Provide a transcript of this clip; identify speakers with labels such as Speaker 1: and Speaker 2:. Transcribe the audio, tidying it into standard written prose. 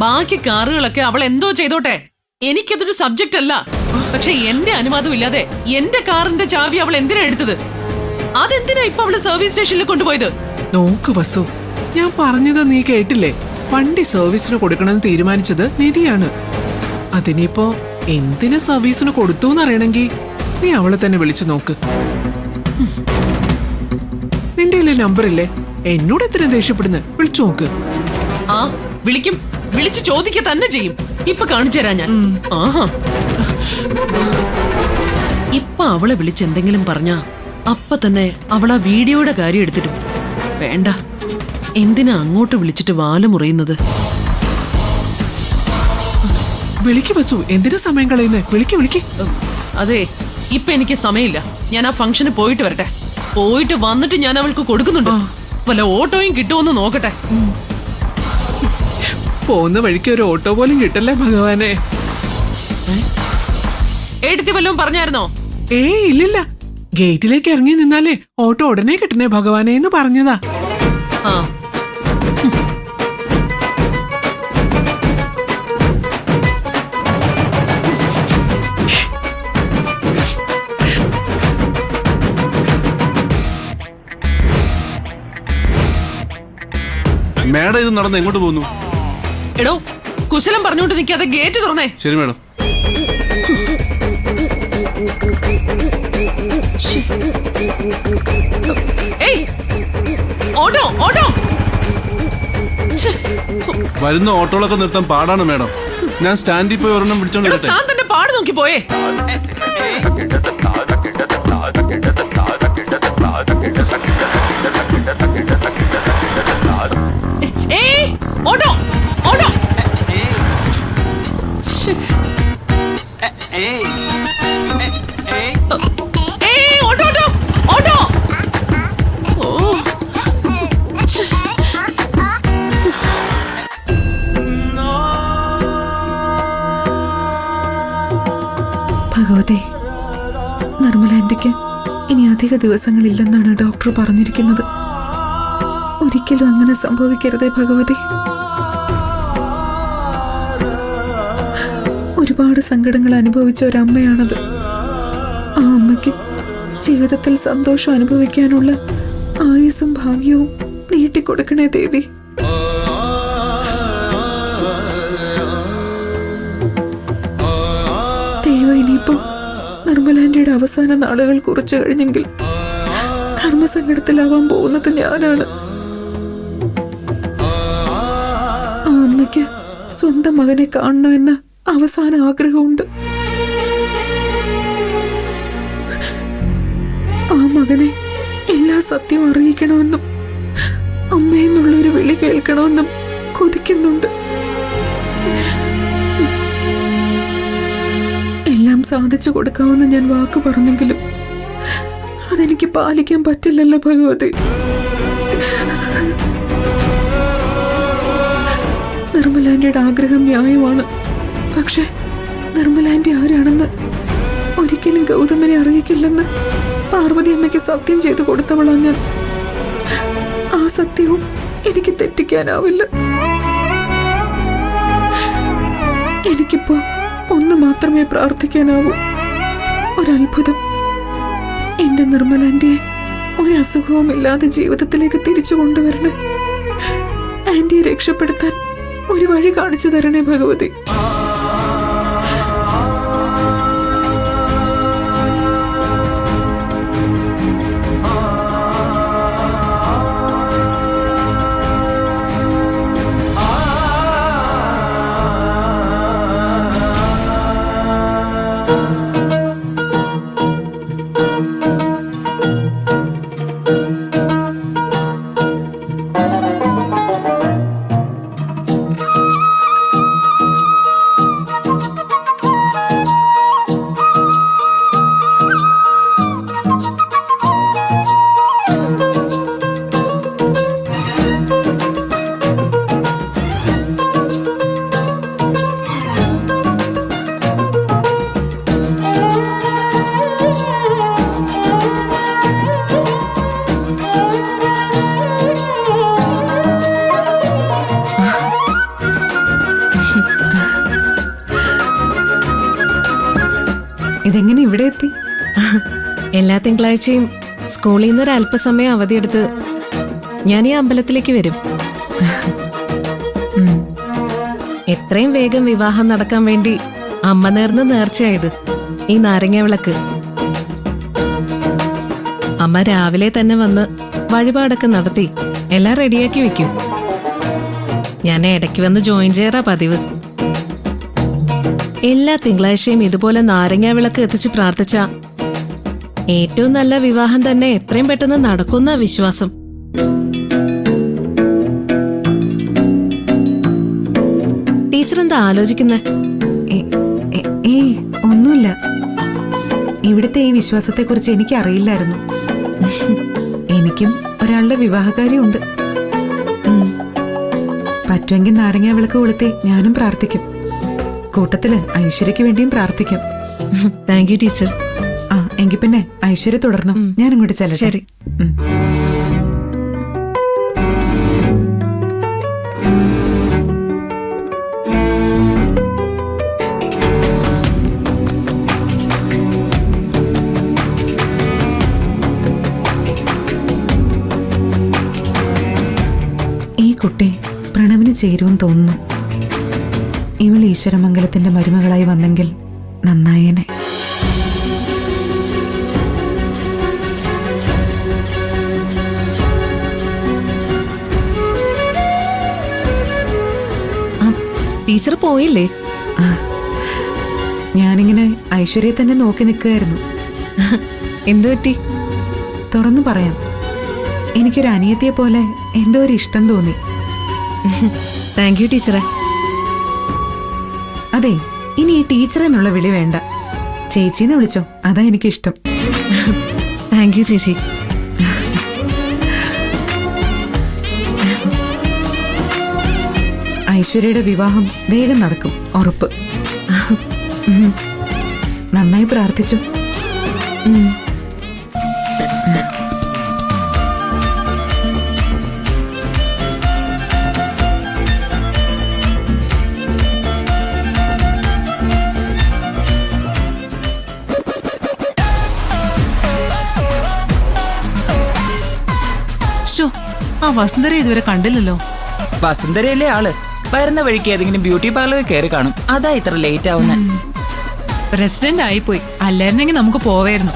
Speaker 1: ബാക്കി കാറുകളൊക്കെ അവൾ എന്തോ ചെയ്തോട്ടെ, എനിക്കതൊരു സബ്ജക്റ്റ് അല്ല. പക്ഷെ എന്റെ അനുവാദം ഇല്ലാതെ എന്റെ കാറിന്റെ ചാവി അവൾ എന്തിനാ എടുത്തത്? അതെന്തിനാ ഇപ്പൊ അവള് സർവീസ് സ്റ്റേഷനിൽ കൊണ്ടുപോയത്?
Speaker 2: നോക്ക് വസു, ഞാൻ പറഞ്ഞത് നീ കേട്ടില്ലേ? വണ്ടി സർവീസിന് കൊടുക്കണമെന്ന് തീരുമാനിച്ചത് നിധിയാണ്. അതിനിപ്പോ എന്തിനു സർവീസിന് കൊടുത്തു എന്നറിയണമെങ്കിൽ നീ അവളെ തന്നെ വിളിച്ചു നോക്ക്. നിന്റെ നമ്പർ ഇല്ലേ? എന്നോട് എത്ര ദേഷ്യപ്പെടുന്നു, വിളിച്ചു നോക്ക്.
Speaker 1: ആ വിളിക്കും, വിളിച്ചു ചോദിക്കുക തന്നെ ചെയ്യും. ഇപ്പൊ കാണിച്ചു തരാ ഞാൻ. ആഹാ, ഇപ്പൊ അവളെ വിളിച്ച് എന്തെങ്കിലും പറഞ്ഞാ അപ്പൊ തന്നെ അവളാ വീഡിയോയുടെ കാര്യം എടുത്തിടും. വേണ്ട, എന്തിനാ അങ്ങോട്ട് വിളിച്ചിട്ട് വാല് മുറിയുന്നത്?
Speaker 2: വിളിക്ക് വസു, എന്തിനാ സമയം കളയുന്നേ? വിളിക്ക് വിളിക്ക്.
Speaker 1: അതെ, ഇപ്പൊ എനിക്ക് സമയമില്ല. ഞാൻ ആ ഫംഗ്ഷന് പോയിട്ട് വരട്ടെ. പോയിട്ട് വന്നിട്ട് ഞാൻ അവൾക്ക് കൊടുക്കുന്നുണ്ട്. വല്ല ഓട്ടോയും കിട്ടുമെന്ന് നോക്കട്ടെ.
Speaker 2: പോകുന്ന വഴിക്ക് ഒരു ഓട്ടോ പോലും കിട്ടല്ലേ ഭഗവാനെ.
Speaker 1: എടുത്തി വല്ലതും പറഞ്ഞായിരുന്നോ?
Speaker 2: ഇല്ലില്ല. ഗേറ്റിലേക്ക് ഇറങ്ങി നിന്നാലേ ഓട്ടോ ഉടനെ കിട്ടണേ ഭഗവാനെ എന്ന് പറഞ്ഞതാ.
Speaker 1: ആ,
Speaker 3: മേഡം ഇത് നടന്ന് എങ്ങോട്ട് പോകുന്നു?
Speaker 1: എടോ, കുശലം പറഞ്ഞോണ്ട് നിൽക്കാതെ ഗേറ്റ് തുറന്നേ.
Speaker 3: ശരി മേഡം.
Speaker 1: ഏയ്, ഓട്ടോ ഓട്ടോ.
Speaker 3: വരുന്ന ഓട്ടോകളൊക്കെ നിർത്താൻ പാടാണ് മേഡം. ഞാൻ സ്റ്റാൻഡിൽ പോയി ഒരെണ്ണം വിളിച്ചോണ്ട്
Speaker 1: എടോ,
Speaker 3: വരട്ടെ?
Speaker 1: താൻ തന്നെ പാട് നോക്കി പോയേ. ഏയ്, ഓട്ടോ ഓട്ടോ. ഏയ്, ഓട്ടോ ഓട്ടോ ഓട്ടോ. ഓ, ഛെ.
Speaker 4: ഭഗവതി, നിർമ്മല ആന്റിക്ക് ഇനി അധിക ദിവസങ്ങളില്ലെന്നാണ് ഡോക്ടർ പറഞ്ഞിരിക്കുന്നത്. ഒരിക്കലും അങ്ങനെ സംഭവിക്കരുതേ ഭഗവതി. ഒരുപാട് സങ്കടങ്ങൾ അനുഭവിച്ച ഒരമ്മയാണത്. ആ അമ്മയ്ക്ക് ജീവിതത്തിൽ സന്തോഷം അനുഭവിക്കാനുള്ള ആയുസ്സും ഭാഗ്യവും നീട്ടിക്കൊടുക്കണേ ദേവി. ദൈവം ഇനിയിപ്പോ നിർമ്മലാന്റിയുടെ അവസാന നാളുകൾ കുറിച്ചു കഴിഞ്ഞെങ്കിൽ ധർമ്മസങ്കടത്തിലാവാൻ പോകുന്നത് ഞാനാണ്. ആ അമ്മയ്ക്ക് സ്വന്തം മകനെ കാണണമെന്ന അവസാന ആഗ്രഹമുണ്ട്. ആ മകനെ എല്ലാ സത്യവും അറിയിക്കണമെന്നും അമ്മയെന്നുള്ളൊരു വിളി കേൾക്കണമെന്നും കൊതിക്കുന്നുണ്ട്. എല്ലാം സാധിച്ചു കൊടുക്കാമെന്ന് ഞാൻ വാക്ക് പറഞ്ഞെങ്കിലും അതെനിക്ക് പാലിക്കാൻ പറ്റില്ലല്ലോ ഭഗവതി. നിർമ്മലാന്റിയുടെ ആഗ്രഹം ന്യായമാണ്. പക്ഷെ നിർമ്മലാന്റി ആരാണെന്ന് ഒരിക്കലും ഗൗതമനെ അറിയിക്കില്ലെന്ന് പാർവതി അമ്മയ്ക്ക് സത്യം ചെയ്തു കൊടുത്തവളാ ഞാൻ. ആ സത്യവും എനിക്ക് തെറ്റിക്കാനാവില്ല. എനിക്കിപ്പോ ഒന്ന് മാത്രമേ പ്രാർത്ഥിക്കാനാവൂ, ഒരത്ഭുതം. എന്റെ നിർമ്മലാന്റിയെ ഒരു അസുഖവും ഇല്ലാതെ ജീവിതത്തിലേക്ക് തിരിച്ചു കൊണ്ടുവരണേ. ആന്റിയെ രക്ഷപ്പെടുത്താൻ ഒരു വഴി കാണിച്ചു തരണേ ഭഗവതി. ഇവിടെ എത്തി?
Speaker 5: എല്ലാ തിങ്കളാഴ്ചയും സ്കൂളിൽ നിന്ന് ഒരു അല്പസമയം അവധിയെടുത്ത് ഞാൻ ഈ അമ്പലത്തിലേക്ക് വരും. എത്രയും വേഗം വിവാഹം നടക്കാൻ വേണ്ടി അമ്മ നേർന്ന് നേർച്ചയായത് ഈ നാരങ്ങ വിളക്ക്. അമ്മ രാവിലെ തന്നെ വന്ന് വഴിപാടൊക്കെ നടത്തി എല്ലാം റെഡിയാക്കി വെക്കും. ഞാൻ ഇടയ്ക്ക് വന്ന് ജോയിൻ ചെയ്യാറാ പതിവ്. എല്ലാ തിങ്കളാഴ്ചയും ഇതുപോലെ നാരങ്ങ വിളക്ക് എത്തിച്ച് പ്രാർത്ഥിച്ച ഏറ്റവും നല്ല വിവാഹം തന്നെ എത്രയും പെട്ടെന്ന് നടക്കുന്ന വിശ്വാസം. ടീച്ചർ എന്താ ആലോചിക്കുന്നേ?
Speaker 4: ഏയ് ഒന്നുമില്ല. ഇവിടുത്തെ ഈ വിശ്വാസത്തെക്കുറിച്ച് എനിക്ക് അറിയില്ലായിരുന്നു. എനിക്കും ഒരാളുടെ വിവാഹകാരിയുണ്ട്. പറ്റുമെങ്കിൽ നാരങ്ങ വിളക്ക് കൊളുത്തി ഞാനും പ്രാർത്ഥിക്കും. കൂട്ടത്തില് ഐശ്വര്യക്ക് വേണ്ടിയും പ്രാർത്ഥിക്കാം.
Speaker 5: Thank you teacher.
Speaker 4: ആ എങ്കിൽ പിന്നെ ഐശ്വര്യ തുടർന്നു. ഞാൻ ഇങ്ങോട്ട് ചെല്ലട്ടെ.
Speaker 5: ശരി.
Speaker 4: ഈ കുട്ടി പ്രണവിന് ചേരുമെന്ന് തോന്നുന്നു. ഇവൾ ഈശ്വരമംഗലത്തിന്റെ മരുമകളായി വന്നെങ്കിൽ നന്നായേനെ.
Speaker 5: ടീച്ചർ പോയില്ലേ?
Speaker 4: ഞാനിങ്ങനെ ഐശ്വര്യയെ തന്നെ നോക്കി നിൽക്കുകയായിരുന്നു.
Speaker 5: എന്തു പറ്റി?
Speaker 4: തുറന്നു പറയാം, എനിക്കൊരു അനിയത്തിയെ പോലെ എന്തോ ഒരു ഇഷ്ടം തോന്നി.
Speaker 5: താങ്ക് യു ടീച്ചറെ.
Speaker 4: അതെ, ഇനി ഈ ടീച്ചർ എന്നുള്ള വിളി വേണ്ട, ചേച്ചിന്ന് വിളിച്ചോ, അതാ എനിക്കിഷ്ടം.
Speaker 5: താങ്ക് യു ചേച്ചി.
Speaker 4: ഐശ്വര്യയുടെ വിവാഹം വേഗം നടക്കും, ഉറപ്പ്. നന്നായി പ്രാർത്ഥിച്ചു.
Speaker 2: ആ വസുന്ധര ഇതുവരെ കണ്ടില്ലല്ലോ.
Speaker 6: വസുന്ധരയിലെ ആള് വരുന്ന വഴിക്ക് ഏതെങ്കിലും ബ്യൂട്ടി പാർലറിൽ കയറി കാണും. അതാ ഇത്ര ലേറ്റ് ആവുന്നത്.
Speaker 7: പ്രസിഡന്റ് ആയിപ്പോയി, അല്ലായിരുന്നെങ്കിൽ നമുക്ക് പോവായിരുന്നു.